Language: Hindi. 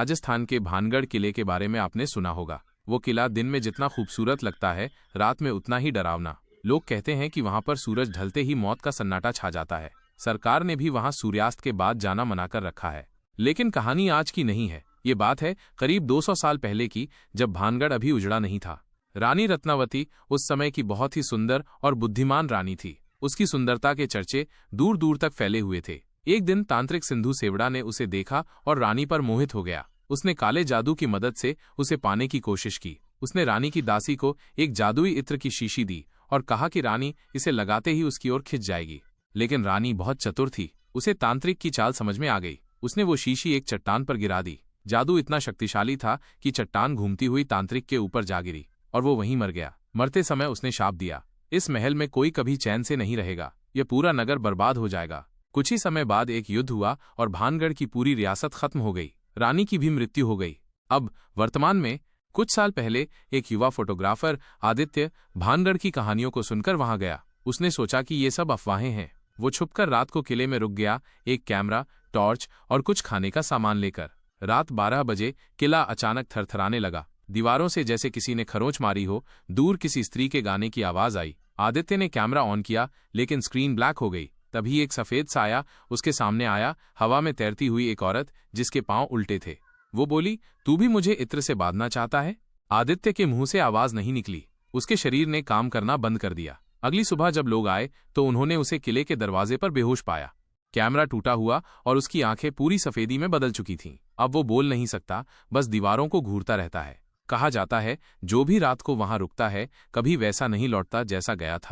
राजस्थान के भानगढ़ किले के बारे में आपने सुना होगा। वो किला दिन में जितना खूबसूरत लगता है, रात में उतना ही डरावना। लोग कहते हैं कि वहां पर सूरज ढलते ही मौत का सन्नाटा छा जाता है। सरकार ने भी वहां सूर्यास्त के बाद जाना मना कर रखा है। लेकिन कहानी आज की नहीं है। ये बात है करीब 200 साल पहले की, जब भानगढ़ अभी उजड़ा नहीं था। रानी रत्नावती उस समय की बहुत ही सुंदर और बुद्धिमान रानी थी। उसकी सुंदरता के चर्चे दूर दूर तक फैले हुए थे। एक दिन तांत्रिक सिंधु सेवड़ा ने उसे देखा और रानी पर मोहित हो गया। उसने काले जादू की मदद से उसे पाने की कोशिश की। उसने रानी की दासी को एक जादुई इत्र की शीशी दी और कहा कि रानी इसे लगाते ही उसकी ओर खिंच जाएगी। लेकिन रानी बहुत चतुर थी। उसे तांत्रिक की चाल समझ में आ गई। उसने वो शीशी एक चट्टान पर गिरा दी। जादू इतना शक्तिशाली था कि चट्टान घूमती हुई तांत्रिक के ऊपर जा गिरी और वो वहीं मर गया। मरते समय उसने शाप दिया, इस महल में कोई कभी चैन से नहीं रहेगा। यह पूरा नगर बर्बाद हो जाएगा। कुछ ही समय बाद एक युद्ध हुआ और भानगढ़ की पूरी रियासत खत्म हो गई। रानी की भी मृत्यु हो गई। अब वर्तमान में कुछ साल पहले एक युवा फोटोग्राफर आदित्य भानगढ़ की कहानियों को सुनकर वहां गया। उसने सोचा कि ये सब अफवाहें हैं। वो छुपकर रात को किले में रुक गया, एक कैमरा, टॉर्च और कुछ खाने का सामान लेकर। रात 12 बजे किला अचानक थरथराने लगा। दीवारों से जैसे किसी ने खरोंच मारी हो। दूर किसी स्त्री के गाने की आवाज आई। आदित्य ने कैमरा ऑन किया, लेकिन स्क्रीन ब्लैक हो गई। तभी एक सफेद साया उसके सामने आया, हवा में तैरती हुई एक औरत जिसके पांव उल्टे थे। वो बोली, तू भी मुझे इत्र से बांधना चाहता है? आदित्य के मुंह से आवाज नहीं निकली। उसके शरीर ने काम करना बंद कर दिया। अगली सुबह जब लोग आए तो उन्होंने उसे किले के दरवाजे पर बेहोश पाया। कैमरा टूटा हुआ और उसकी आंखें पूरी सफेदी में बदल चुकी थीं। अब वो बोल नहीं सकता, बस दीवारों को घूरता रहता है। कहा जाता है जो भी रात को वहां रुकता है कभी वैसा नहीं लौटता जैसा गया था।